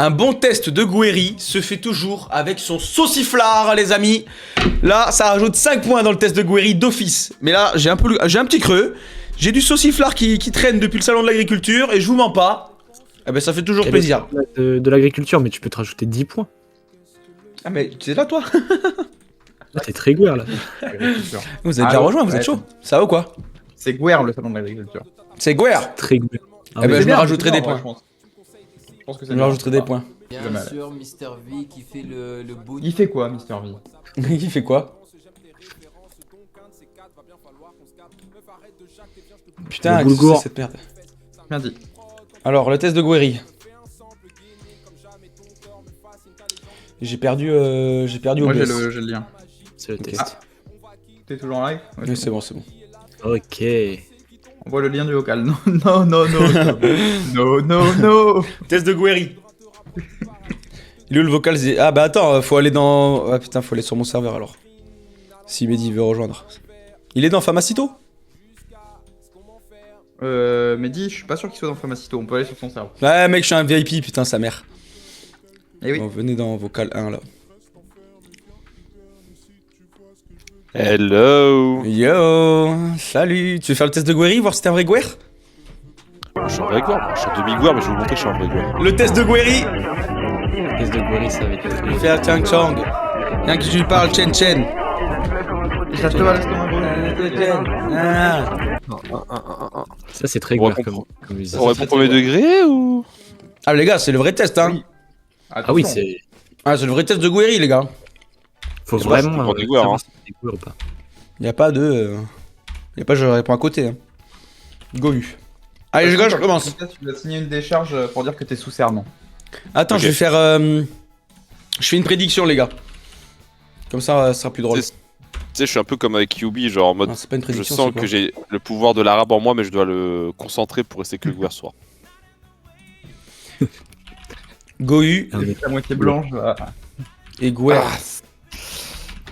Un bon test de Gouiri se fait toujours avec son sauciflard, les amis. Là, ça rajoute 5 points dans le test de Gouiri d'office. Mais là, j'ai un petit creux. J'ai du sauciflard qui traîne depuis le salon de l'agriculture et je vous mens pas. Eh ben, ça fait toujours plaisir. De l'agriculture, mais tu peux te rajouter 10 points. Ah, mais tu es là, toi? Là, t'es très gouer là. Vous avez déjà rejoint, vous êtes chaud? Ça va ou quoi? C'est Gouer le salon de l'agriculture. C'est Gouer. Très gouer. Eh ben, je me rajouterai des points. Je pense que Je me rajouterai des points. Bien sûr, Mr V qui fait le beau. Il fait quoi, Mister V? Il fait quoi? Putain, qu'est-ce que c'est cette merde? Bien dit. Alors, le test de Gouiri. J'ai perdu Moi j'ai OBS. le lien. C'est le Ok. test. T'es toujours en live? Ouais, Oui, c'est bon, c'est bon. Ok. On voit le lien du vocal. Non, non, non, non. Non, non, non. Test de Gouiri. Il est où le vocal? Ah bah attends, faut aller dans... Ah putain, faut aller sur mon serveur alors. Si Mehdi veut rejoindre. Il est dans Famacito? Mehdi, je suis pas sûr qu'il soit dans Famacito. On peut aller sur son serveur. Ouais mec, je suis un VIP, putain, sa mère. Eh oui. Bon, venez dans vocal 1 là. Hello. Yo, salut. Tu veux faire le test de Gouiri, voir si t'es un vrai Gouer? Je suis un vrai joueur, je suis un demi-joueur, mais je vais vous montrer que je suis un vrai joueur. Le test de Gouiri. Le test de Gouiri, ça va être. Il fait un Chang Chang. Rien que tu lui parles, Chen Chen. Laisse-toi, laisse-toi. Ah. Ça, c'est très On gouer répond- comme musique. On répond premier degré ou... Ah les gars, c'est le vrai test hein. Oui. Ah oui, c'est. Ah, c'est le vrai test de Gouiri les gars. Faut Et moi, je vraiment. suis pour des goueurs, savoir hein. si t'es gouer ou pas. Y a pas de... Y a pas je réponds à côté hein. Gohu. Allez les gars, je commence. Tu dois signer une décharge pour dire que t'es sous serment. Attends, Ok. je vais faire... Je fais une prédiction les gars. Comme ça sera plus drôle. Tu sais, je suis un peu comme avec Yubi, genre en mode... Non, c'est pas une Je prédiction, sens c'est quoi que j'ai le pouvoir de l'arabe en moi, mais je dois le concentrer pour rester que le joueur soir. Gohu La moitié blanche. et Gouer.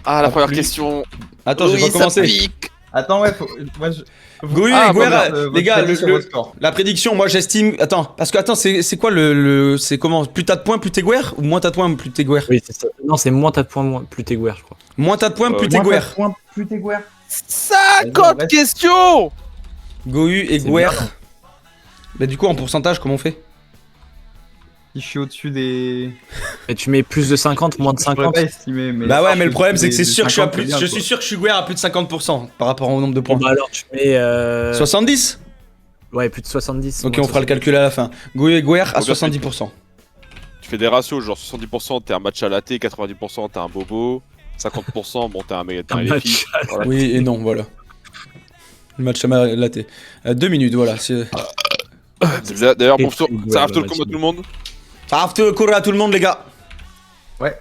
Ah, la première plus. question. Attends, j'ai pas commencé. Attends, ouais, faut. Moi, je... Gohu Ah, et Gouer, votre les gars, prédiction, votre score. la prédiction, moi j'estime... Attends, parce que attends, c'est quoi c'est comment? Plus t'as de points, plus t'es Gouer? Ou moins t'as de points, plus t'es Gouer? Oui, c'est ça. Non, c'est moins t'as de points, plus t'es gouer, je crois. Moins t'as de points, plus t'es Moins Gouer. t'as de points, plus t'es Gouer. 50 reste. questions. Gohu et C'est Gouer. bien. Bah du coup, en pourcentage, comment on fait? Si je suis au-dessus des. Et tu mets plus de 50, moins de Je pourrais 50. pas estimer, mais. Bah ouais, si mais je le problème suis c'est que c'est des sûr que je suis à 50, plus... c'est bien, Je quoi. suis sûr que je suis Gouer à plus de 50% par rapport au nombre de Bon, points. bah alors tu mets. 70? Ouais, plus de 70. Ok, moins on de fera le calcul à la fin. Gohu et Gouer à Combien 70%. Tu fais des ratios, genre 70% t'es un match à latte, 90% t'es un bobo, 50% bon t'es un Un LFI. match. Voilà. Oui et non, voilà. Le match à laté. 2 minutes, voilà. D'ailleurs, bon, Et puis, ça arrive ouais, tout le bah, combat tout le monde. Ça arrive courir à tout le monde, les gars. Ouais,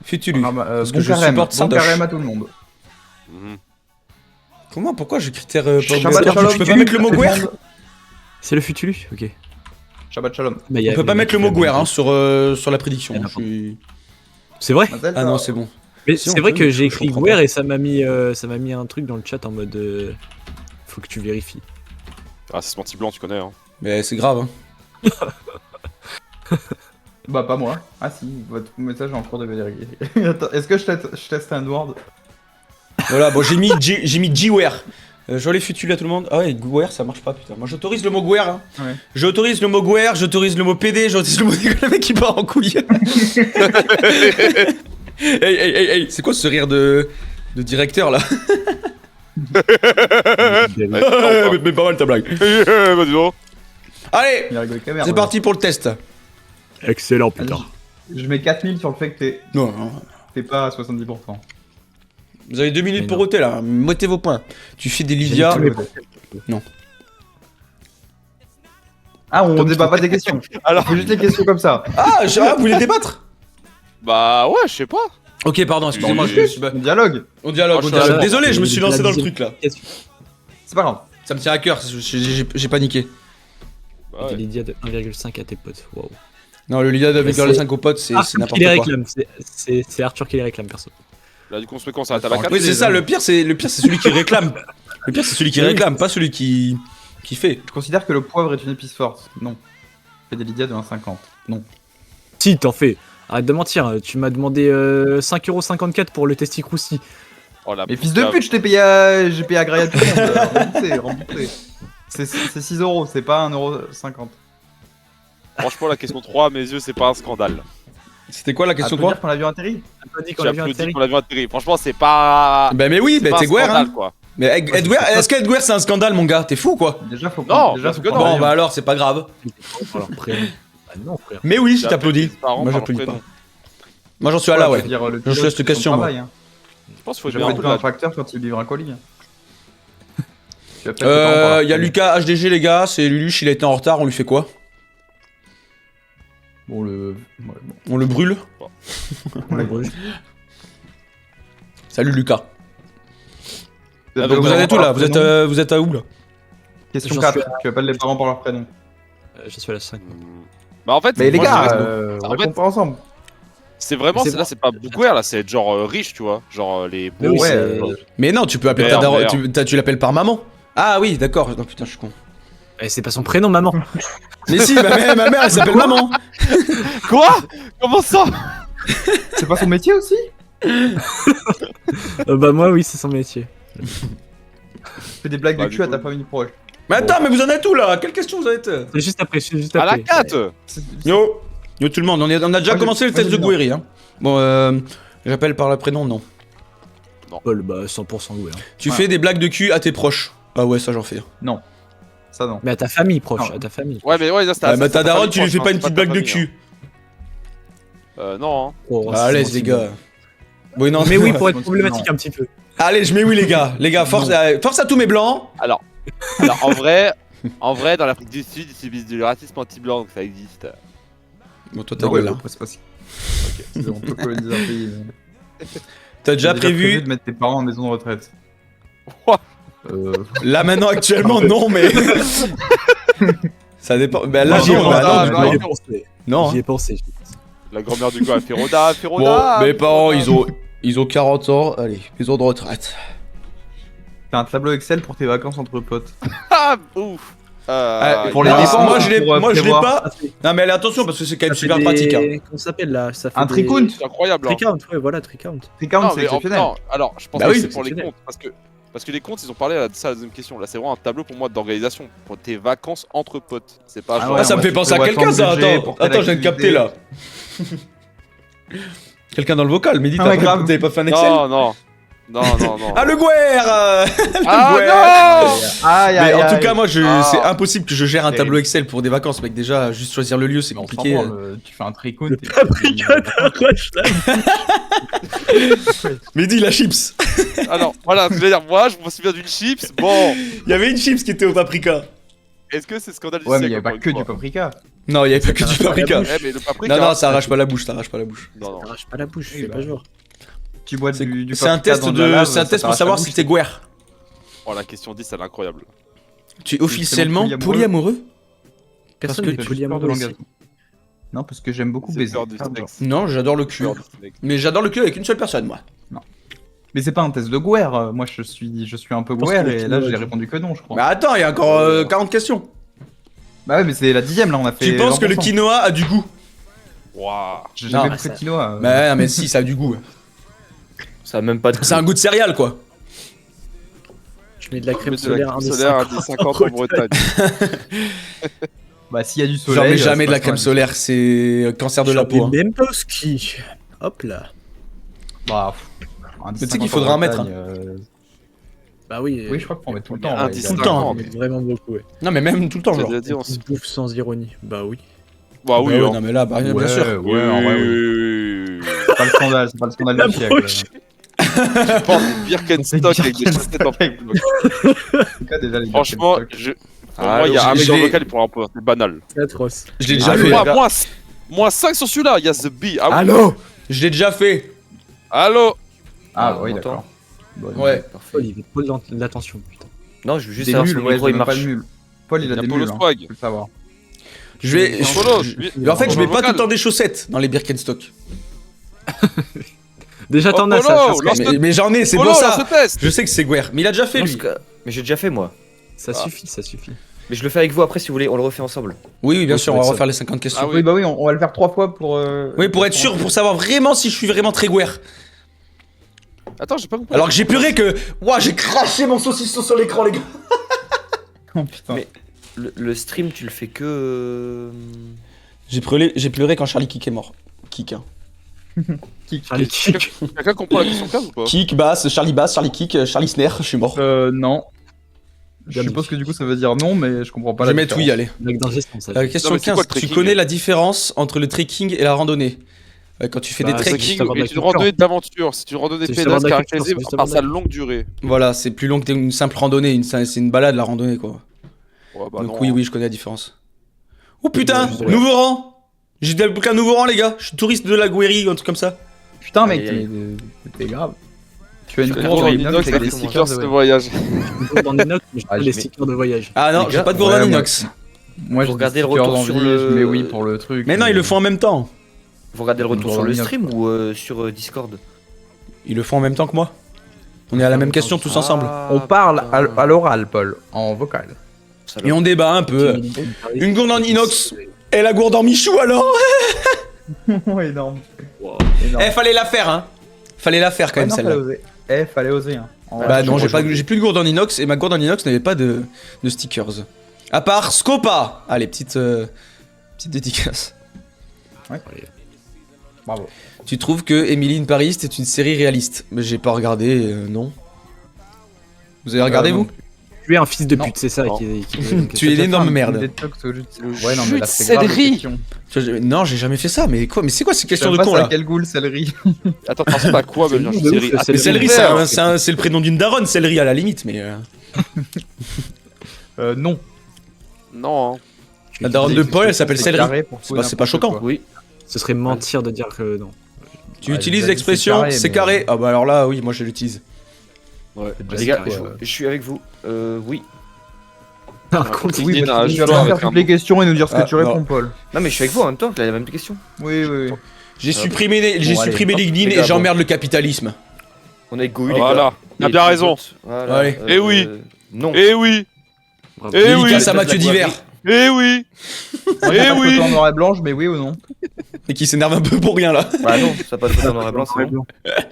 Futulu. parce que je supporte bon Sandosh. carême à tout le monde. Mhm. Comment? Pourquoi je critère pas Shabbat Gouer? shalom, Je peux pas mettre le mot tout Gouer? monde. C'est le futulu. Ok. Shabbat shalom. Bah, y a- On peut pas y a- mettre le mot Gouer hein, sur la prédiction. Y en a Je suis- C'est vrai. Mazel, Ah non, ça. c'est bon. Mais Si, on c'est vrai peut, que j'ai je écrit comprends Gouer pas. et ça m'a mis un truc dans le chat en mode. Faut que tu vérifies. Ah, c'est ce menti blanc, tu connais. Hein. Mais c'est grave. Hein. Bah, pas moi. Ah si, votre message est en cours de vérifier. Attends, est-ce que je teste un word? Voilà, bon, j'ai mis Gouer. Jolie futulu à tout le monde. Ah ouais, Gouer, ça marche pas, putain. Moi, j'autorise le mot Gouer. Hein. Ouais. J'autorise le mot Gouer, j'autorise le mot PD, j'autorise le mot le mec qui part en couille. Hey, c'est quoi ce rire de directeur là? mais pas mal ta blague. Bah dis donc. Allez, Il a rigolé que merde, c'est ouais. parti pour le test. Excellent, putain. Je mets 4000 sur le fait que Non, t'es pas à 70%. vous avez 2 minutes Mais pour non. voter là, mettez vos points. Tu fais des Lydia. Non. Ah, on débat pas des questions. Alors, On fait juste les questions comme ça. Vous voulez débattre? bah ouais, je sais pas. Ok, pardon, excusez-moi, Oui. On dialogue. on dialogue, Oh, on dialogue. ça, Désolé, je me c'est suis la lancé dans le deuxième truc là. C'est pas grave. Ça me tient à cœur, j'ai paniqué. Bah ouais. T'as Lydia de 1,5 à tes potes. Waouh. Non, le Lydia Mais c'est- 2,5 aux potes, c'est Arthur n'importe qui les quoi. réclame. C'est Arthur qui les réclame, perso. Là, du coup, on se met quand ça va à la Oui, c'est ça, le pire c'est celui qui réclame. Le pire c'est celui qui Oui. réclame, pas celui qui fait. Je considère que le poivre est une épice forte. Non. fais des Lydia de 1,50. Non. Si, t'en fais. Arrête de mentir, tu m'as demandé 5,54€ pour le testicroussi. Oh la Mais fils de putain. pute, j'ai payé à Graya tout le monde. Remboursé. C'est 6€, c'est pas 1,50€. Franchement, la question 3, à mes yeux, c'est pas un scandale. C'était quoi la question Applaudir 3? quand l'avion atterrit. T'as pas dit qu'on a vu un J'applaudis série. qu'on l'a vu atterrir. Franchement, c'est pas. Bah mais oui, c'est bah pas t'es un Guerre, scandale, hein. quoi. Mais est-ce que c'est un scandale, mon gars? T'es fou, quoi? Déjà, faut Non, prendre- déjà, parce faut que prendre Bon, l'avion. bah alors, c'est pas grave. Alors, prénom. Ah non, frère. Mais oui, je J'ai t'applaudis. applaudi ses parents Moi, par j'applaudis leur pas. prénom. Moi, j'en suis à là, ouais. Je veux dire, le Je pilote, laisse cette c'est son question, moi. travail, hein. Je pense qu'il faut J'ai bien pas un peu été de un la. tracteur quand il livre un colis. Tu vas peut-être tes parents par leur Il y a prénom. Lucas HDG, les gars. C'est Luluche, il a été en retard. On lui fait quoi? Bon, le. Ouais, bon. On le brûle? On l'a brûlé. Salut, Lucas. Ah, Donc, vous Parents êtes où par là? leur Vous êtes à où là? Question J'en 4. suis Tu appelles les parents par leur prénom. Je suis à la 5. Bah, en fait, Mais les moi, je gars, reste- on En fait, répond pas ensemble. c'est vraiment. c'est Là, c'est pas beaucoup, là, c'est être genre riche, tu vois. Genre les Mais beaux. oui, Ouais, c'est- Mais non, tu peux appeler ta Merde, daronne. merde. Tu l'appelles par maman. Ah oui, d'accord. Non, putain, je suis con. Eh, c'est pas son prénom, maman. Mais si, ma mère, elle s'appelle maman. Quoi? Comment ça? C'est pas son métier aussi? Bah, moi, oui, c'est son métier. Fais des blagues Bah, de du cul à coup. ta famille proche. Mais attends, mais vous en êtes où là? Quelle question vous êtes? C'est juste après, c'est juste À la après. 4. Yo, yo tout le monde, on a déjà Moi, commencé j'ai- le test moi, de j'ai Guéry, hein. Bon, j'appelle par le prénom, non. Paul, bah, 100% ouais. Hein. Tu Ouais. fais des blagues de cul à tes proches. Ah ouais, ça j'en fais. Non. Ça, non. Mais à ta famille proche, Non. à ta famille. Ouais, mais ouais, là, c'était. Ah, bah ta daronne, famille tu lui proche, fais hein, pas une c'est petite ta blague de famille, cul. hein. Non, hein. Oh, Ah, c'est laisse bon, les c'est gars. Oui, non, Mais oui, pour bon, être problématique un petit peu. Allez, je mets oui, les gars. Les gars, force à tous mes blancs. Alors, en vrai, dans l'Afrique du Sud, ils subissent du racisme anti-blanc, donc ça existe. Bon, toi, ta Non, gueule ouais, là. c'est pas si. Ok. On peut coloniser un pays. mais- T'as déjà T'as prévu. de mettre tes parents en maison de retraite. Quoi Là, maintenant, actuellement, non, mais. Ça dépend. Bah là, Moi, J'y ai non, Roda, bah, pensé, non, bah, non. j'y ai pensé. Non, J'y hein. ai pensé. La grand-mère du gars a fait Roda, Bon, mes parents, ils ont 40 ans. Allez, maison de retraite. T'as un tableau Excel pour tes vacances entre potes. Ah, ouf. Pour les Ah, dépenses, moi, je l'ai pour, moi, je l'ai prévoir. pas. Non, mais allez, attention, parce que c'est quand même super pratique. Hein. Comment ça s'appelle là? Ça fait Un tricount. C'est incroyable. Hein. Tricount, ouais, voilà, tricount. Tricount, Non, c'est mais exceptionnel. non, alors, je pense Bah que oui, c'est pour les exceptionnel. comptes, parce que les comptes, ils ont parlé de ça à la deuxième question. Là, c'est vraiment un tableau pour moi d'organisation pour tes vacances entre potes. C'est pas Ah genre. Ah, ça me ouais, fait tu penser à prévois quelqu'un, ton ça. budget Attends, pour telle attends, je viens de capter activité. là. Quelqu'un dans le vocal, mais dites, Ah ouais, grave. t'avais pas fait un Excel? Non. Ah, le Guerre Ah Ouais. non. Aïe, Mais aïe, en tout aïe. cas, moi, Ah. c'est impossible que je gère un Terrible. tableau Excel pour des vacances, mec. Déjà, juste choisir le lieu, c'est Mais on s'en compliqué. branle, tu fais un tricount. Le paprika t'arrache là. Mais dis la chips. Alors, voilà, je veux dire, moi, je me souviens d'une chips. Bon, Il y avait une chips qui était au paprika. est-ce que c'est scandale du Ouais, mais il y siècle, avait pas encore que une du fois paprika. Non, il y avait pas que du paprika. Eh, mais le paprika. Non, non, ça arrache pas la bouche, ça arrache pas la bouche. Non, non. T'arraches pas la bouche, Oui, fais bah. pas genre. Tu bois C'est du c'est un paprika test dans de la lave, c'est un ça test pour t'arrache savoir la si bouche. t'es Guerre. Oh, la question 10, elle est incroyable. Tu es officiellement polyamoureux. polyamoureux? Personne que n'est J'ai juste polyamoureux peur de ici. l'engagement. Non, parce que j'aime beaucoup C'est baiser. peur du Pardon. sexe. Non, j'adore le cul. Mais j'adore le cul avec une seule personne, moi. Mais c'est pas un test de Guerre. Moi, je suis un peu pense Guerre que et tu là, dois- j'ai répondu que non, je crois. Mais attends, il y a encore 40 questions. Bah ouais, mais c'est la 10ème là, on a fait. Tu penses que le 20%. quinoa a du goût? Waouh. J'ai Non, jamais bah, pris de ça- quinoa. Bah non, mais si, ça a du goût. Ça a même pas de. C'est un goût de céréale, quoi. Je mets de la crème De la solaire, crème un des solaire à 50 10,50 en Bretagne. Bah s'il y a du J'en soleil. mets jamais c'est de la pas crème ça. solaire, c'est cancer de la peau. hein. Même pas au ski. Hop là. Bah, un tu sais 10,50 qu'il faudra en mettre, Bretagne, Bah oui. Oui, je crois qu'on met tout le temps. Un ouais, 10, Tout le temps. Mais vraiment beaucoup, ouais. Non, mais même tout le temps, J'ai genre. déjà dit, on On s- se bouffe sans ironie. Bah oui. Bah oui, Bah ouais, hein. non, mais là, bah, bien Ouais, sûr. ouais, en vrai, oui. oui. C'est pas le scandale, c'est pas le scandale La du siècle. prochaine. Je pense Birkenstock avec des chaussettes en Birkenstock. plastique. En tout cas, déjà, les Franchement, Birkenstock. pour moi, il y a un je mec dans le l'ai- local pour un peu, c'est banal. C'est atroce. Je l'ai Ah, déjà le fait. gars. Moins 5 sur celui-là, il y a The Bee. Ah oui. Allô? Je l'ai déjà fait. Allô. Ah on oui, entend. d'accord. Bon, Ouais. Paul, il veut trop de l'attention, putain. Non, je veux juste Des savoir si mules, le ouais, micro il j'ai même pas marche. de mules. Paul, il a Il y a des Polo mules, hein, Swag. faut le savoir. Je vais. Polo, Mais en fait, je mets pas Vocal. tout le temps des chaussettes dans les Birkenstock. Déjà, t'en as Polo, ça. lance- Mais j'en ai, c'est Polo, pour lance ça. le test. Je sais que c'est Guerre. Mais il a déjà fait, Non, lui. parce que- Mais j'ai déjà fait moi. Ça suffit, ça suffit. Mais je le fais avec vous après si vous voulez, on le refait ensemble. Oui, bien Oui, sûr, ça on va va être refaire les 50 questions. Ah Oui, bah oui, on va le faire 3 fois pour. Oui, pour être sûr, pour savoir vraiment si je suis vraiment très guerre. Attends, j'ai pas compris. Alors que j'ai pleuré que. Ouah, j'ai craché mon saucisson sur l'écran, les gars. Oh putain. Mais- Le stream, tu le fais que. J'ai pleuré quand Charlie Kick est mort. Kick, hein. Charlie Kick. Quelqu'un comprend la question 15 ou pas? Kick, Bass, Charlie Kick, Charlie Snare, je suis mort. Non. Je Bien suppose que du coup ça veut dire non, mais je comprends pas Je la vais mettre oui, différence. allez. Mec dans le gestion, ça. Question Non, mais c'est 15. quoi le Tu trekking connais la différence entre le trekking et la randonnée? Quand tu fais Bah, des c'est treks. qui- Trekking savoir de la est une culture. randonnée d'aventure. C'est une randonnée C'est pédasse savoir de la culture, caractérisée c'est par savoir sa longue durée. Voilà, c'est plus long que une simple randonnée. C'est une balade, la randonnée, quoi. Ouais, bah Donc non. oui, je connais la différence. Oh putain, Ouais. nouveau rang. J'ai débloqué un nouveau rang, les gars. Je suis touriste de la Guéry, un truc comme ça. Putain, mec, Aïe, aïe. t'es grave. Tu as une Je cour prends dans une l'inox inox avec avec des des stickers stickers de de voyage. Dans l'inox, mais je Ah, fais je les mets- stickers de voyage. Ah non, Les j'ai gars, pas de gourdin ouais, moi- inox. Moi, Vous j'ai regardez des le stickers retour en sur vie, le- je mets oui pour le truc. Mais non, ils le font en même temps. Vous regardez le retour Dans sur le l'inox, stream ou sur Discord? Ils le font en même temps que moi. On est à la même question tous ensemble. Ah, On parle putain. à l'oral, Paul, en vocal. Et on débat un peu. Une gourde en inox et la gourde en Michou alors. Oh, énorme. Wow. Énorme. Eh, fallait la faire, hein. Fallait la faire quand même non, celle-là. fallait oser. Fallait oser. Hein. Bah non, j'ai plus de gourde en inox et ma gourde en inox n'avait pas de stickers. À part Scopa. Allez, petite dédicace. Bravo. Tu trouves que Emily in Paris est une série réaliste? Mais j'ai pas regardé, non. Vous avez regardé non. vous? Tu es un fils de Non. pute, c'est ça Non. qui Tu es une énorme merde. Ouais, non, mais jus là, de c'est grave, la céleri. question. Non, j'ai jamais fait ça, mais quoi? Mais c'est quoi ces questions de Je sais con pas, là? c'est à quel goût le céleri? Attends, ça ressemble à quoi, C'est même bon une de série? ouf, le Ah, Mais céleri. céleri, vert. c'est le prénom d'une daronne, céleri à la limite, mais. Non. Non, hein. La daronne de Paul, elle s'appelle C'est céleri. carré pour tout et C'est pas n'importe choquant. quoi. Oui. Ce serait mentir de dire que non. Tu Ouais, utilises j'ai déjà dit l'expression c'est c'est carré, carré. Ah bah alors là, oui, moi je l'utilise. Ouais. déjà Les gars, dit quoi, je suis avec vous. Oui. Un compte- continue. Oui, Dis, parce que tu je vas dois pas faire avec un toutes les questions et nous dire ce Ah, que tu non. réponds, Paul. Non, mais je suis avec vous en même temps, la même question. Oui, oui, oui. J'ai supprimé les allez, lignes les et gars, j'emmerde le capitalisme. On est avec Gohu, les gars. Voilà, t'as Et bien les raison. autres, voilà, Allez. Eh oui. Non. Eh oui, Bravo. Eh oui. Dédicace à Peut-être Mathieu la Diver. eh oui, Moi, j'ai Eh pas de oui. photo en noir et blanche, mais oui ou non? Et qui s'énerve un peu pour rien là. Bah non, ça passe pas dans noir et blanc, c'est bon.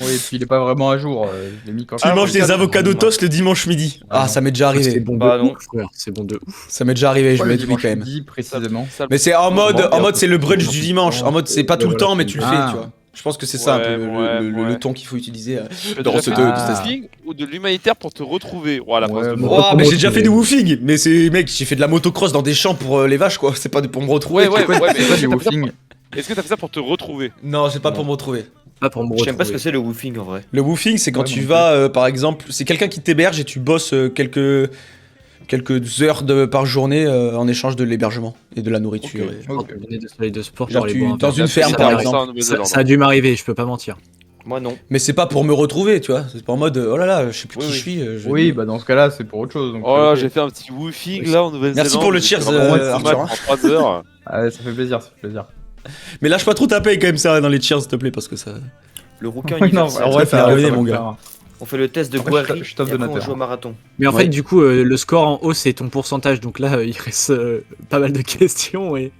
Oui, et puis il est pas vraiment à jour. Je l'ai mis quand Tu manges des avocats toast le dimanche midi. Ah, Ah, non. ça m'est déjà C'est arrivé. bon Bah de non. ouf, frère. C'est bon de ouf. Ça m'est déjà arrivé, je Ouais, vais le mettre oui dimanche quand même. midi, précisément. Ça- Mais c'est en mode, c'est le brunch du Ouais. dimanche. En mode, c'est pas tout le temps, mais tu le fais, Ah. tu vois. Je pense que c'est ça un peu Ouais, le ton qu'il faut utiliser. Tu as Dans déjà ce fait deux- du Ah. woofing ou de l'humanitaire pour te retrouver. Voilà, Ouais, phrase de bon. mort. Oh, mais j'ai déjà fait du woofing. Mais c'est, mec, j'ai fait de la motocross dans des champs pour les vaches, quoi. C'est pas pour me retrouver. Ouais, ouais, ouais, mais C'est quoi est-ce du que t'as fait ça woofing? pour- est-ce que t'as fait ça pour te retrouver? Non, c'est pas pour me retrouver. Pas pour me Je sais même pas ce que retrouver. c'est le woofing en vrai. Le woofing, c'est quand Ouais, tu bon, vas, par exemple, c'est quelqu'un qui t'héberge et tu bosses quelques heures par journée en échange de l'hébergement et de la nourriture. Ok. et- Prendre une journée de soleil de sport Genre, pour aller tu- boire un dans verre. une ferme, Ça, par ça, exemple. en Nouvelle-Zélande. Ça a dû m'arriver, je peux pas mentir. Moi non. Mais c'est pas pour me retrouver, tu vois. C'est pas en mode, oh là là, je sais plus Oui, qui oui. je suis. Oui, bah dans ce cas-là, c'est pour autre chose. Donc, Oh là, ok. j'ai fait un petit woofing là en Nouvelle-Zélande. Merci pour le J'étais cheers, vraiment Arthur, en 3 heures. Ah ouais, ça fait plaisir, ça fait plaisir. Mais lâche pas trop ta paye quand même ça dans les cheers, s'il te plaît, parce que ça. Le rouquin Oui, non, universel. en vrai, fait ça rêver, va mon le gars. faire. On fait le test de Après, Guari je suis top et après on donateur. joue au marathon. Mais en Ouais. fait, du coup, le score en haut, c'est ton pourcentage. Donc là, il reste pas mal de questions. Et...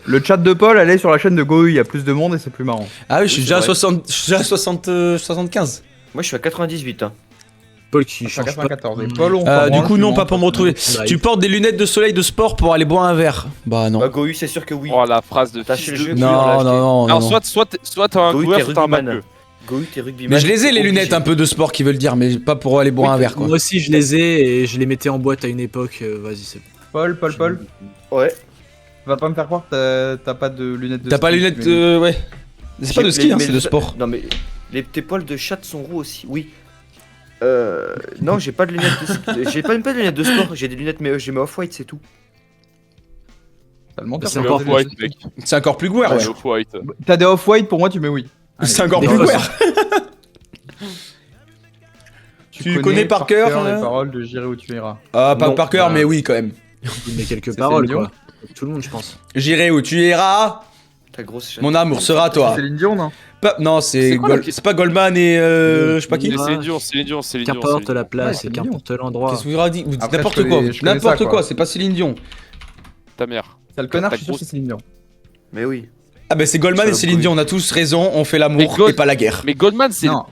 Le chat de Paul, allez sur la chaîne de Gohu, il y a plus de monde et c'est plus marrant. Ah oui, je suis Oui, déjà à c'est vrai. 60, je suis déjà à 75. Moi je suis à 98. Hein. Paul qui change pas. 94. Et Paul, on Du s'en coup, non, branle, pas pour me retrouver. Live. Tu portes des lunettes de soleil de sport pour aller boire un verre. Bah non. Bah Gohu c'est sûr que oui. Oh la phrase de T'as fils acheté le de jeu pute. Non, on l'a Non, acheté. non, non, Alors non. soit t'as un Gohu joueur, t'es soit t'as un rugbyman. matheux. Gohu t'es rugbyman. Mais je les ai les Obligé. lunettes un peu de sport qui veulent dire, mais pas pour aller boire un verre quoi. Moi aussi, je les ai et je les mettais en boîte à une époque. Vas-y, c'est bon. Paul, Ouais. va pas me faire croire que t'as pas de lunettes de T'as pas les ski, lunettes, mais- ouais. C'est pas de ski, hein, Mais c'est de sport. Non mais tes poils de chat sont roux aussi. Oui. Non, j'ai pas de lunettes de j'ai pas même pas de lunettes de sport, j'ai des lunettes mais j'ai mes off-white, c'est tout. T'as le menteur, C'est t'as Le des encore lunettes off-white, de ski. mec. C'est encore plus guerre, Ouais, ouais. le off-white. T'as des off-white, pour moi, tu mets oui. C'est encore Des plus fois, guerre. Tu connais par cœur, les paroles de J'irai où tu iras. Ah, pas Non, par cœur, bah- mais oui quand même. Il met quelques C'est paroles, mignon. quoi. Tout le monde, je pense. J'irai où tu iras. Ta grosse chatte. Mon amour sera à toi. C'est Céline Dion, non? Non, c'est C'est quoi, la- c'est pas Goldman et je sais pas qui. Ouais. Céline Dion, Céline Dion, Céline Dion. Qu'importe Céline la Dion. place Ouais, et c'est qu'importe l'endroit. Qu'est-ce que vous leur dites? Vous dites Après, n'importe je quoi. connais- je connais N'importe ça, quoi, quoi. c'est pas Céline Dion. Ta mère. C'est le connard, Ta je suis sûr que c'est grosse- Céline Dion. Mais oui. Ah bah c'est Goldman et Céline Dion, on a tous raison, on fait l'amour Mais Gold- et pas la guerre. Mais Goldman, c'est Non.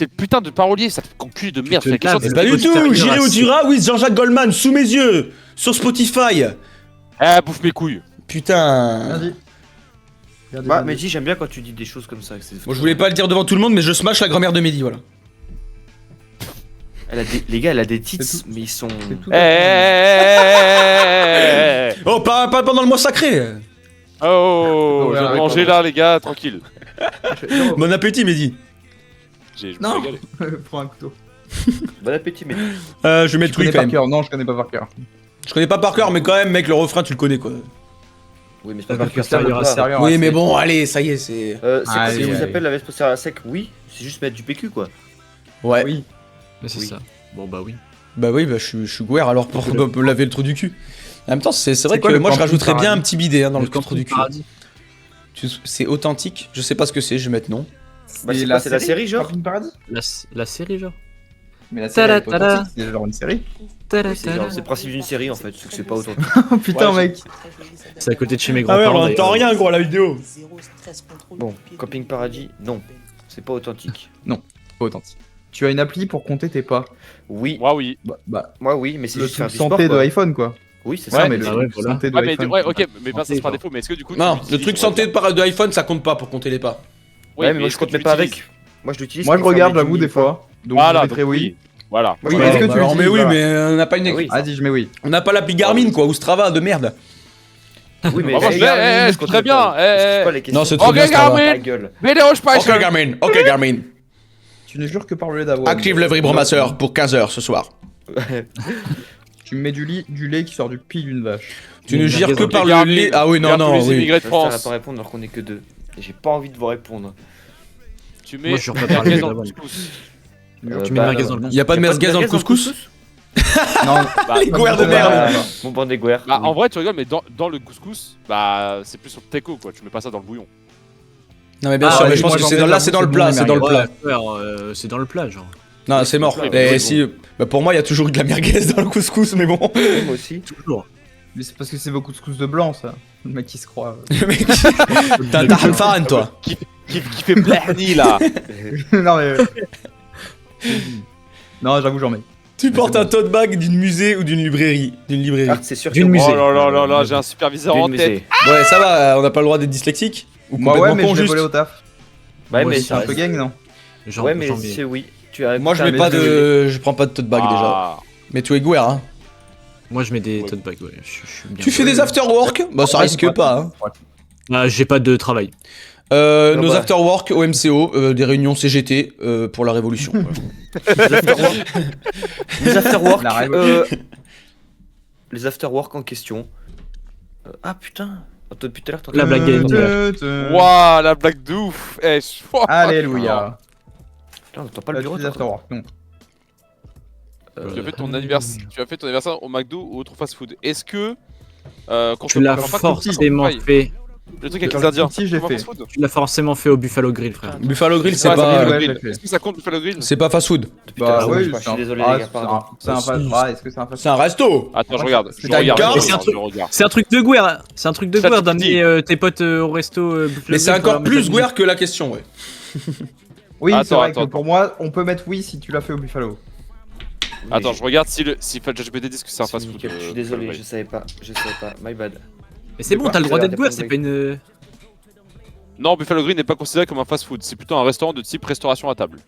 le putain de parolier, ça cul de merde. te La question, laves, c'est- Pas du Écoute, tout, faire j'irai une où tu iras, oui, Jean-Jacques Goldman, sous mes yeux, sur Spotify. Ah, bouffe mes couilles. Putain. Bien dit. Bien dit, Bah, bien dit. Mehdi, j'aime bien quand tu dis des choses comme ça. Bon, je voulais pas le dire devant tout le monde, mais je smash la grand-mère de Mehdi, voilà. Les gars, elle a des tits, C'est tout. mais ils sont. C'est tout. Oh, pas pendant le mois sacré. Oh, Ouais, je vais ouais, manger là, les gars, tranquille. Bon appétit, Mehdi. Je me suis Non. régalé. Prends un couteau. Bon appétit, mais. Je vais mettre Je connais oui quand par même. cœur. Non, je connais pas par cœur. Je connais pas par cœur, mais quand même, mec, le refrain, tu le connais quoi. Oui, mais c'est pas Parce par que cœur, sérieux, ça va sérieux, Oui, ouais, mais c'est- bon, allez, ça y est, c'est. C'est quoi Allez, ce que vous allez. appelle la veste postérieure à sec? Oui, c'est juste mettre du PQ quoi. Ouais. Oui. Mais c'est Oui. ça. Bon bah oui. Bah oui, bah je suis gouer alors pour me laver le trou du cul. En même temps, c'est vrai quoi que le moi je camping rajouterais bien paradis un petit bidet hein, dans le trou Camping du cul. Paradis. C'est authentique, je sais pas ce que c'est, je vais mettre non. Bah, c'est quoi, c'est la série genre? Camping Paradis. La série genre. Mais la série, elle est pas Tada, authentique, c'est genre une série. C'est le principe d'une série en fait, c'est que c'est pas authentique. Oh putain, Ouais, mec. C'est à côté de chez mes Ah ouais, grands-parents. on entend d'ailleurs. rien gros à la vidéo. Bon, Camping Paradis, non, c'est pas authentique. Pas authentique. Tu as une appli pour compter tes pas. Oui, Moi, oui. Bah, moi oui, mais c'est le juste faire truc du sport. santé de quoi. iPhone, quoi. Oui, c'est Ouais, ça, mais mais le Ah ouais, truc voilà. santé de Ouais, mais, iPhone. ouais, ok, mais pas ça, Santé, c'est par quoi. défaut. Mais est-ce que du coup. tu Non, le l'utilises truc pour santé faire- de iPhone ça compte pas pour compter les pas. Ouais, mais moi est-ce je que compte tu même pas l'utilises avec. Moi je l'utilise. Moi, je pour faire regarde, mes j'avoue, demi, des fois. Donc, Voilà, je mettrai donc oui. Voilà. Oui, Ouais, est-ce que bah tu alors, mais l'utilises, oui, voilà. mais on n'a pas une Ah oui. Vas-y, je mets oui. on n'a pas l'appli Garmin quoi, ou Strava de merde. Oui, mais Bah, moi, je l'ai, je compte très bien. Non, c'est trop trop bien, Strava. Ta gueule. Mais dérange pas, OK Garmin, OK Garmin. Tu ne jures que par le lait d'avoine. Active le vibromasseur pour 15h ce soir. Tu me mets du lait qui sort du pis d'une vache. Tu ne Une gires que merguez par en le Garmin. lait. Ah oui, non, Regarde tous non, les oui. immigrés de Ça sert à France. pas répondre alors qu'on est que deux. Et j'ai pas envie de vous répondre. Tu mets Moi, je suis la pas parlé merguez de dans la le bonne. couscous. Tu mets merguez dans le Y a pas de merguez dans le couscous? Non, Bah, Les gouères de non, merde. non, Mon bande des gouères. Bah, en vrai, tu rigoles, mais dans le couscous, bah, c'est plus sur le teco, quoi. Tu mets pas ça dans le bouillon. Non mais bien Ah, sûr, mais vas-y, je pense moi, que j'en c'est ai dans là, déjà c'est dans le beaucoup, plat, c'est c'est dans le bon, plat. C'est dans le plat, genre. Non, c'est mort. Oui, Et oui, si bah, pour moi, il y a toujours eu de la merguez dans le couscous mais bon. Oui, moi aussi. Toujours. Mais c'est parce que c'est beaucoup de couscous de blanc, ça. Le mec qui se croit. Le mec, t'as un Tahan Farhan toi. Qui fait blahni, là. Non, mais. Non, j'avoue, j'en mets. Tu portes c'est un tote bag d'une musée ou d'une librairie? D'une librairie. Ah, c'est sûr D'une que musée. Oh là là là là, j'ai un superviseur en D'une tête. musée. Ouais, ça va, on n'a pas le droit d'être dyslexique? Ou Moi, ouais, complètement mais con je l'ai juste? volé au taf. Ouais, Moi mais aussi, C'est un ça peu reste- gang, non? Ouais, mais j'en mets. c'est oui. Tu as. Moi je t'as mets un pas mec de. Je prends pas de tote bag déjà. Ah. Mais tu es gouer, hein. Moi, je mets des Ouais. tote bags, ouais. Je suis bien. Tu fais des after work? Bah ça risque pas, hein. Ah, j'ai pas de travail. Nos bah. after work au MCO, des réunions CGT pour la révolution. Voilà. Les afterwork. La révolution. Les afterwork en question. Ah putain. Attends, depuis tout à l'heure, La blague est Waouh, la blague de ouf. Eh, Alléluia. Putain, on entend pas le bureau. Les toi. afterwork, non. Tu as fait ton anniversaire au McDo ou autre fast-food. Est-ce que quand Tu l'as quand- quand- forcément quand- fait. Le truc avec les Indiens. Si, j'ai comment fait. fast-food Tu l'as forcément fait au Buffalo Grill, frère. Buffalo Grill, c'est Ouais, ça pas. Buffalo ouais, Grill. je l'ai fait. Est-ce que ça compte Buffalo Grill? C'est pas fast food. Depuis tout à l'heure, Bah, oui, je suis désolé, les gars, pardon. C'est un fast. Ah, est-ce que c'est un fast? C'est un resto. Attends, je regarde. Je T'as une regarde. carte je regarde, je regarde. C'est un truc de gouer, hein. C'est un truc de Ça, gouer tu d'amener dis. tes potes au resto Buffalo Mais c'est Grill pour encore leur mettre plus la gouer que la question, ouais. Oui, c'est Attends, vrai attends. que pour moi, on peut mettre oui si tu l'as fait au Buffalo. Attends, je regarde si ChatGPT dit que c'est un C'est fast-food. nickel, je suis désolé, je savais pas. My bad. Mais c'est bon, t'as le droit d'être gouer, c'est pas une. Non, Buffalo Grill n'est pas considéré comme un fast-food. C'est plutôt un restaurant de type restauration à table.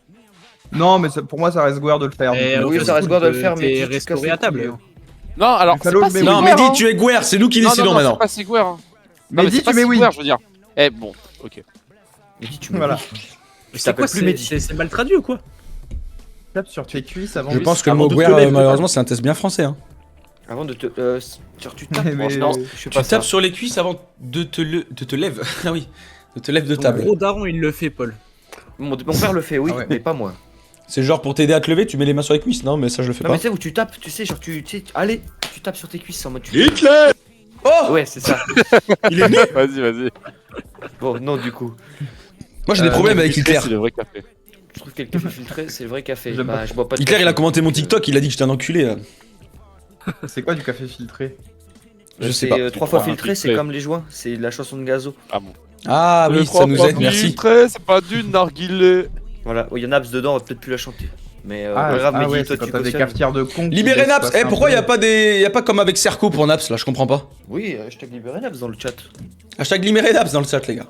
Non, mais pour moi, ça reste gouer de le faire. Eh, donc, oui, au ça reste fast-food, gouer de le faire, mais t'es tu te restauré casses à les table. couilles, hein. Non, alors c'est Buffalo, pas je mets si oui. Non, gouer, Mehdi, hein. tu es gouer, c'est nous qui Non, décidons non, non, maintenant. c'est pas si gouer, hein. Mais Non, dis, c'est pas tu mets si oui. gouer, je veux dire. Eh bon, ok. Mehdi, tu mets Voilà. oui. Je C'est t'appelle quoi, plus Mehdi. c'est mal traduit ou quoi? Tape sur tes cuisses avant Je de- pense que le avant mot de gouer, te lever, malheureusement, c'est un test bien français. Hein. Avant de te. Genre, tu tapes. Mais- Non, je fais Tu pas ça. tapes sur les cuisses avant de te lève. Ah oui, de te lève de Ton table. gros daron, il le fait, Paul. Mon père le fait, oui, Ah ouais. mais pas moi. C'est genre pour t'aider à te lever, tu mets les mains sur les cuisses. Non, mais ça je le fais Non, mais pas. tu sais où tu tapes, tu sais, genre, tu sais, allez, tu tapes sur tes cuisses en mode. Hitler. Oh, Ouais, c'est ça. il est né. Vas-y, vas-y. Bon, non, du coup. Moi j'ai des problèmes avec Hitler. C'est le vrai café. Je trouve que le café filtré, c'est le vrai café. J'aime Bah, pas. je bois pas de Hitler café. il a commenté mon TikTok, il a dit que j'étais un enculé là. C'est quoi du café filtré? Je sais C'est, pas. 3 fois Ouais, filtré, c'est filtré. comme les joints. C'est la chanson de Gazo. Ah bon. Ah oui, ça nous aide, merci. Filtré, c'est pas du narguilé. Voilà, il y en a Naps dedans, on va peut-être plus la chanter. Mais Ah, pas grave, ah Mehdi, ouais, toi c'est quand tu t'as des cautionnes. cafetières de cons. qui Libérez laissent Naps. passer un Pourquoi peu. y a pas comme avec Serco pour Naps là, je comprends pas. Oui, hashtag libéré Naps dans le chat. Hashtag libérez Naps dans le chat les gars.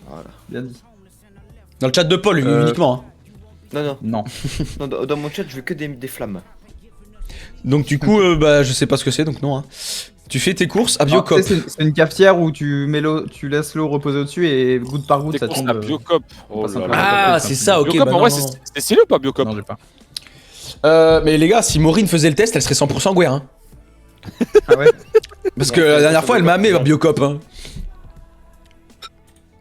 Voilà. Bien dit. Dans le chat de Paul uniquement. Hein. Non, Non. non, dans mon chat, je veux que des flammes. Donc du coup, bah je sais pas ce que c'est donc non. Hein. Tu fais tes courses à Biocop. Ah, tu sais, c'est une cafetière où tu mets l'eau, tu laisses l'eau reposer au-dessus et goutte par goutte T'es ça course tombe. à Biocop. Oh passe un là peu. là. Ah, c'est c'est ça, ok. Biocop, Bah, en non, vrai, non, c'est stylé ou pas Biocop? Non, j'ai pas. Mais les gars, si Maureen faisait le test, elle serait 100% Guerre. Hein. Ah ouais. Parce que la dernière fois, elle m'a mis Biocop. Hein.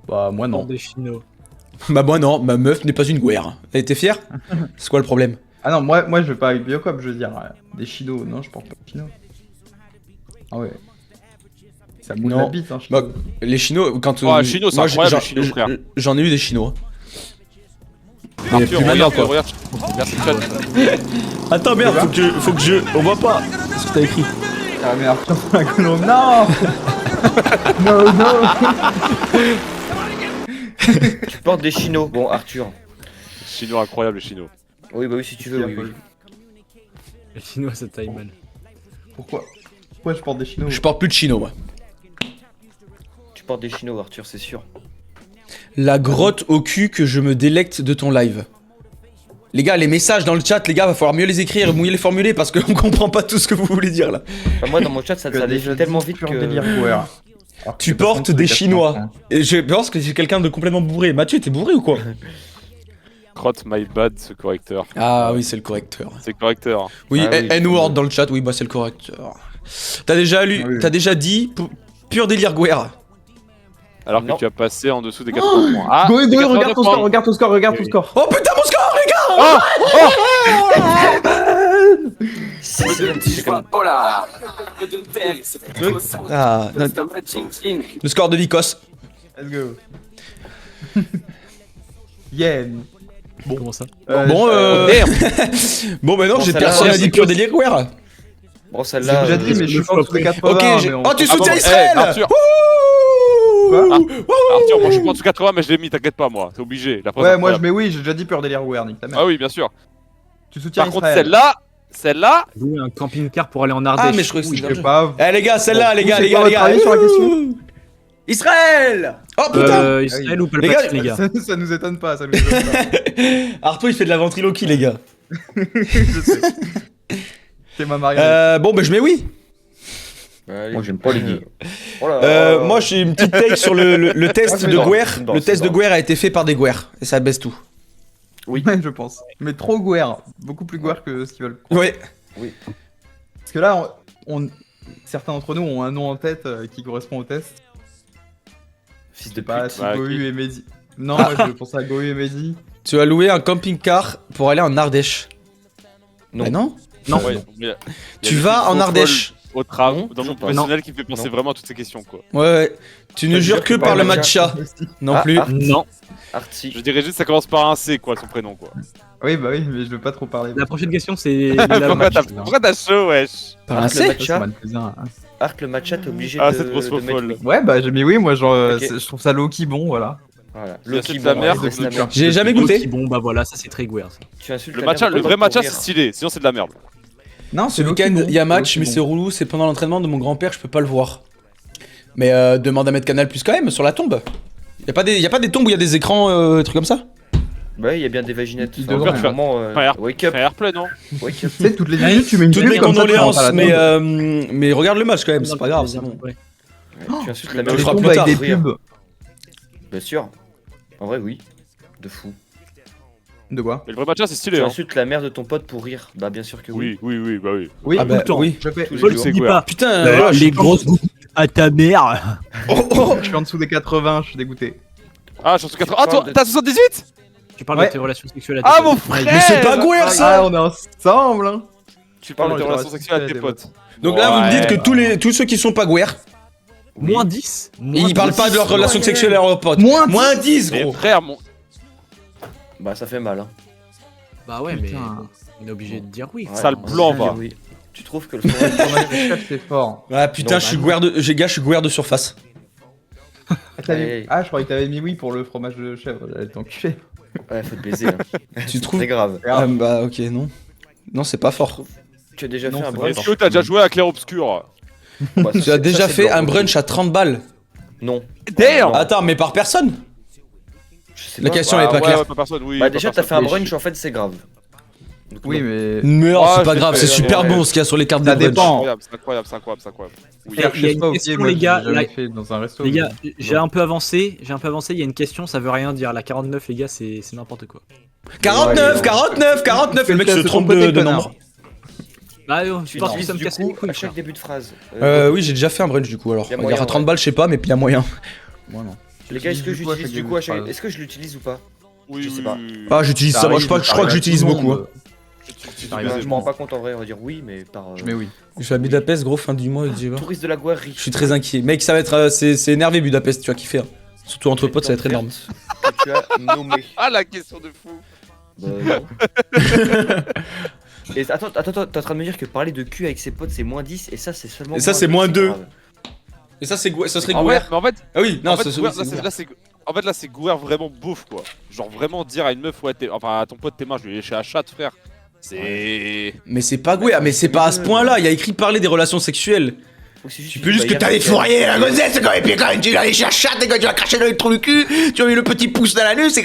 Bah moi non. Des Chinois. Bah moi non, ma meuf n'est pas une Guerre. Elle était fière? C'est quoi le problème? Ah non, moi je veux pas avec Biocop, je veux dire des chinos. Non, je porte pas de chinos. Ah ouais. Ça moule Non. la bite, hein. Bah, les Chinois, quand Oh, Chino, c'est moi, incroyable, les Chino, frère. j'en ai eu des Chinois. Arthur, plus maintenant, regarde, quoi. regarde. Merci Fred. Attends merde, faut que je, on voit pas ce que t'as écrit. Ah mais Arthur sur la colombe. Non. Non, non. Tu portes des chinos. Bon, Arthur. Chino incroyable, les Chino. Oui, bah oui, si tu veux, oui. Les Chinois, ça taille mal. Pourquoi je porte des chinos? Je porte plus de Chino moi. Tu portes des chinos, Arthur, c'est sûr. La grotte au cul que je me délecte de ton live. Les gars, les messages dans le chat, les gars, va falloir mieux les écrire et mieux les formuler parce qu'on comprend pas tout ce que vous voulez dire là. Enfin, moi, dans mon chat, ça défile tellement vite pur que. délire joueur. Alors que Tu c'est pas portes son des truc à Chinois. 100%. Et je pense que c'est quelqu'un de complètement bourré. Mathieu, t'es bourré ou quoi? Crotte my bad, ce correcteur. Ah oui, c'est le correcteur. C'est le correcteur. Oui, Ah oui, N-word dans le chat, oui, bah c'est le correcteur. T'as déjà lu, Ah oui. t'as déjà dit pur délire Guerre. Alors que Non. tu as passé en dessous des 80 points. Ah, Go, des go, 82 regarde ton points. score, regarde ton score, regarde ton Oui. score. Oh putain, mon score, les gars! C'est comme. Ah, le score de Vikos. Let's go. Yen. Comment ça? Bon, bon, bah non, Bon, j'ai celle-là, personne a c'est dit pur délire Guerre. Bon, J'ai celle-là. déjà dit, mais je suis pas en dessous des 80. Ok, mais on- oh, tu Ah soutiens bon, Israël! eh, Arthur. Quoi Arthur, moi je suis pas en dessous 80, mais je l'ai mis, t'inquiète pas, moi. T'es obligé. La preuve Ouais, moi je incroyable. mets oui, j'ai déjà dit pur délire wear, nique ta mère. Ah oui, bien sûr. Tu soutiens Par contre, Israël. celle-là. Louer un camping-car pour aller en Ardèche. Ah, mais je crois que Oui, c'est je sais pas. Eh les gars, celle-là, Bon, les gars, c'est les quoi gars, les votre gars. avis sur la question Israël! Oh putain! Israël ou Les Palpatine, gars, les gars? Ça nous étonne pas, ça nous étonne pas. Arthur, il fait de la ventriloquie, les gars. Je sais. C'est ma mariage. Bon, bah je mets oui. Moi, j'aime pas les gays. Oh là. Moi, j'ai une petite take sur le test c'est de bon, Guerre. c'est bon, Le c'est test de bon. Guerre a été fait par des Guerres. Et ça baisse tout. Oui, je pense. Mais trop guerre. Beaucoup plus guerre que ce qu'ils veulent. Ouais. Parce que là, certains d'entre nous ont un nom en tête qui correspond au test. Fils Je de sais pas pute. si Ouais, Gohu qui et Mehdi. Non, moi je pensais à Gohu et Mehdi. Tu as loué un camping-car pour aller en Ardèche. Non. Bah non. Non. Ouais, il y a Tu des vas petites en faux Ardèche. folles Au travail, Non, dans mon non. professionnel qui fait penser Non. vraiment à toutes ces questions, quoi. Ouais, ouais. Tu ne Ça veut jures dire que que par par le le matcha. Non Ah, plus. ah. Non. Artsy. Je dirais juste ça commence par un C, quoi, son prénom, quoi. Oui, bah oui, mais je veux pas trop parler. La prochaine question, c'est. Pourquoi t'as chaud, wesh? Par un Le C. matcha. Ça, c'est mal, hein. Arc le matcha, t'es obligé Ah, de. cette grosse de mettre folle. oui. Ouais, bah j'ai mis oui, moi genre, Ok. je trouve ça low-key bon, voilà. Voilà. Tu Loki, insultes la bon, mère, ouais, c'est la dur. mère. J'ai jamais goûté. Bon, bah voilà, ça c'est très guerre. Ça. Tu insultes Le la matcha, mère de le ton vrai pote matcha, pour c'est rire. stylé, sinon c'est de la merde. Non, Ce c'est low-key week-end, bon, il y a match, low-key mais bon. c'est relou. C'est pendant l'entraînement de mon grand-père, je peux pas le voir. Mais demande à mettre Canal Plus quand même sur la tombe. Y a pas des tombes où il y a des écrans, des trucs comme ça? Bah, il y a bien des vaginettes. Il Enfin, devrait au bout d'un faire- moment, Faire- wake up, Faire airplay, non? wake up. Tu sais, toutes les minutes, tu mets une Toutes pub mes comme ça, tu condoléances, rentres à la tombe. mais regarde le match quand même, c'est pas grave, c'est bon. Ouais. Ouais, tu insultes la tu mère le de feras ton plus pote tard. avec pour des rire. pubs. Bien sûr. En vrai, oui. De fou. De quoi? Mais le vrai matcha, c'est stylé, Tu hein. insultes la mère de ton pote pour rire. Bah, bien sûr que oui. Oui, bah oui. Oui, Ah bah le temps. oui. je fais. Tous les Paul, jours. c'est dis guerre. pas. Putain, Les grosses boules à ta mère. Je suis en dessous des 80, je suis dégoûté. Ah, je suis en 80. Ah, toi, parles de- t'as 78? Tu parles Ouais. de tes relations sexuelles à tes Ah, potes. mon Ouais, frère! mais c'est pas Guerre Ah, ça. on est ensemble, hein. Tu parles de Parle tes de relations relations sexuelles à tes sexuelles à potes. Donc là, vous me dites que Ouais. tous ceux qui sont pas Guerre, Oui. Moins 10. Ils parlent pas de leur relation ouais. sexuelle à leurs potes. Moins 10, Mais gros. frère, mon. Bah, ça fait mal, hein. Bah ouais, mais Putain. on est obligé de dire oui. Ouais, Sale on blanc, sait va. dire oui. Tu trouves que le fromage Le fromage de chef, c'est fort. Ah putain, Non, je suis bah gouer de. Gars, je suis gouer de surface. Ah, Aïe. je croyais que t'avais mis oui pour le fromage de chèvre. J'allais t'enculer. Ouais, faut te baiser. Hein. Tu C'est trouves très grave. Ah bah ok, non. Non, c'est pas fort. Tu as déjà Non, fait un c'est brunch Est-ce que t'as déjà joué à Clair Obscur? Bah, ça, Tu as c'est- déjà ça, c'est fait blanc, un pour le brunch à 30 balles. coup. Non. Damn. Non. Attends, mais par personne? Je sais La pas. question elle est pas claire. Ouais, pas personne, oui. Bah, pas déjà, t'as personne. fait un brunch, en fait, c'est grave. Donc, Oui, non. mais. Mais non, Ouais, c'est je pas l'ai grave, fait, c'est ouais, super ouais. bon ce qu'il y a sur les cartes Ça de brunch. dépend. C'est incroyable, c'est incroyable, c'est incroyable. Oui. Faire il y a chez une soi, ok, question, moi, les gars, j'ai jamais là- fait dans un resto. Les gars, mais- j'ai un peu avancé, il y a une question, ça veut rien dire. La 49, les gars, c'est n'importe quoi. 49, 49, 49, le mec se trompe de nombre. Bah, je Tu pense que utilises, ça me du casse les coup, couilles. à chaque frère. début de phrase. Oui, j'ai déjà fait un brunch du coup alors. Y a Il y moyen, aura 30 ouais. balles, je sais pas, mais puis il y a moyen. Moi, non. Les gars, est-ce que Du coup, à j'utilise chaque du coup à début de chaque. phrase. Est-ce que je l'utilise ou pas Oui, Je sais oui, pas. oui. Ah, j'utilise ça, moi je crois que arrive à j'utilise tout le beaucoup. monde. Hein. Ça arrive à Je m'en rends pas compte en vrai, on va dire oui, mais par. Mais oui. Je suis à Budapest, gros, fin du mois, il dit va. Touriste de la Guerrie. Je suis très inquiet. Mec, ça va être. C'est énervé Budapest, tu vas kiffer. Hein. Surtout entre potes, ça va être énorme. Que tu as nommé. Ah, la question de fou. Bah, non. Et attends, t'es en train de me dire que parler de cul avec ses potes c'est moins 10 et ça c'est seulement. Et ça, c'est moins 2. grave. Et ça, ça serait En Gouer. vrai, mais en fait, Ah oui, non, en fait, ça Gouer, c'est là, Gouer. là, c'est. En fait, là, c'est Gouer vraiment beauf, quoi. Genre, vraiment dire à une meuf, ouais, enfin, à ton pote, tes mains, je lui ai léché la chatte, frère. C'est. Mais c'est pas Gouer, mais c'est pas à ce point-là. Il y a écrit parler des relations sexuelles. Ou c'est Tu peux juste que t'as les fourrières fourriers, la gonzesse, quand, et puis quand tu vas lécher la chatte, et quand tu vas cracher dans le trou du cul, tu as mis le petit pouce dans la nuque, c'est.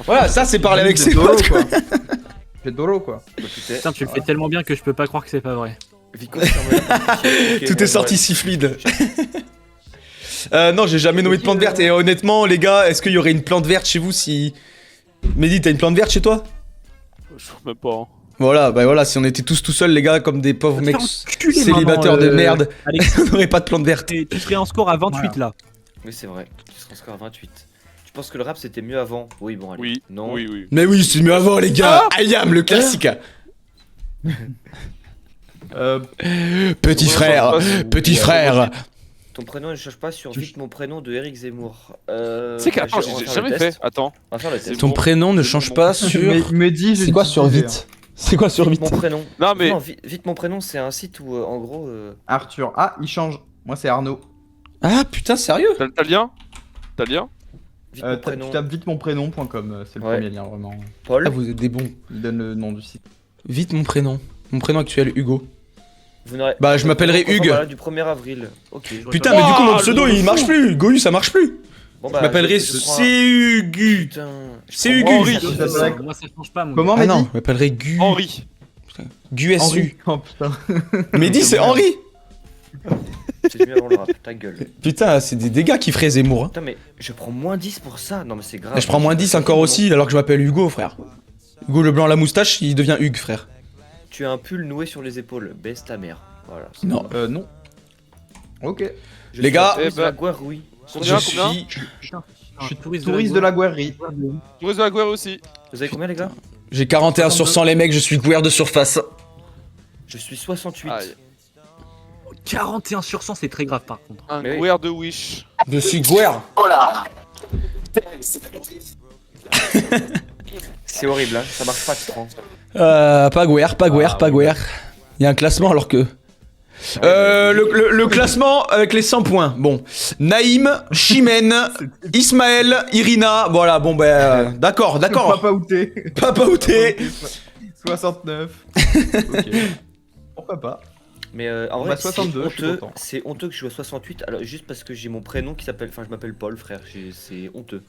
Voilà, ça c'est parler avec ses potes, quoi. C'est dolo, quoi. Putain, tu le fais tellement bien que je peux pas croire que c'est pas vrai. Tout est sorti si fluide. Non, j'ai jamais nommé de plante verte. Et honnêtement, les gars, est-ce qu'il y aurait une plante verte chez vous si. Mehdi, t'as une plante verte chez toi? Je trouve même pas. Hein. Voilà, bah voilà, si on était tous tout seuls, les gars, comme des pauvres mecs Enculé, célibataires maman, de merde, Alex, on n'aurait pas de plante verte. tu serais en score à 28 là. Oui, c'est vrai. Tu seras encore à 28. Tu penses que le rap c'était mieux avant? Oui, bon, allez. Oui, Non. oui, oui. Mais oui, c'est mieux avant, les gars. I am, le classique. Petit Ouais, frère, ça se passe- petit Ouais, frère. Ton prénom ne change pas sur vite mon prénom de Eric Zemmour. C'est que, bah, attends, on va j'ai faire jamais le fait. test. Attends. On va faire le test. Ton prénom ne change pas sur. Il me dit, C'est quoi sur vite? C'est quoi sur Vite vite? mon prénom. Non, mais. Non, vite mon prénom, c'est un site où en gros. Arthur. Ah, il change. Moi, c'est Arnaud. Ah putain, sérieux? T'as le lien? T'as le lien? Vite mon prénom. Tu tapes vite mon prénom.com, c'est le Ouais. premier lien, vraiment. Paul. Ah, vous êtes des bons. Il donne le nom du site. Vite mon prénom. Mon prénom actuel, Hugo. Vous n'aurez- Bah, je m'appellerai Confirme, Hugues. voilà, du 1er avril. Ok. Putain, mais du coup, mon pseudo le il fou. marche plus. Goyu, ça marche plus. Bon, Je m'appellerai je prends un- Hugu. Putain. je C'est prends Hugues. Henri. Ça s'appelle- Moi, ça change pas, mon Comment, Ah Mehdi non, je m'appellerai Gu. Henri. GUSU. Henri. Oh putain. Mehdi, c'est Henri. C'est mieux avant le rap, ta gueule. Putain, c'est des dégâts qui ferait Zemmour. Hein. Putain, mais je prends moins 10 pour ça. Non, mais c'est grave. Et je prends moins 10 encore aussi, alors que je m'appelle Hugo, frère. Hugo le blanc, la moustache, il devient Hugues, frère. Tu as un pull noué sur les épaules. Baisse ta mère. Voilà. c'est Non. bon. Non. Ok. Je Les suis gars. un touriste de Eh la ben- Guerre, oui. Combien, je combien suis. Je suis touriste de la Guerrerie. Touriste de la Guerre aussi. Vous avez combien, les gars? J'ai 41 sur 100, les mecs, je suis couvert de surface. Je suis 68. Aïe. 41 sur 100, c'est très grave par contre. Un Mais oui. Guerre de Wish. Je suis Guerre. C'est horrible, hein. Ça marche pas, tu prends. Pas Guerre, pas Guerre, pas Guerre. Il y a un classement alors que. Le classement avec les 100 points. Bon. Naïm, Chimène, Ismaël, Irina. Voilà, bon, ben. D'accord, d'accord. Papa outé. Papa outé. 69. Ok. Pourquoi pas? Mais en On vrai, a 62, je suis content. c'est honteux que je sois 68. Alors, juste parce que j'ai mon prénom qui s'appelle. Enfin, je m'appelle Paul, frère. C'est honteux.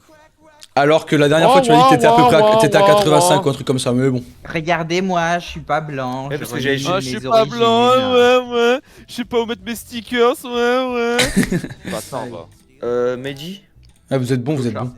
Alors que la dernière fois, tu m'as dit que t'étais à peu près t'étais à 85 ou un truc comme ça, mais bon. Regardez-moi, je suis pas blanc. Ouais, parce que j'avais- Ah, je suis pas blanc, ouais. Je sais pas où mettre mes stickers, ouais. Bah, attends, va. Mehdi, Ah, vous êtes bon, vous êtes bon.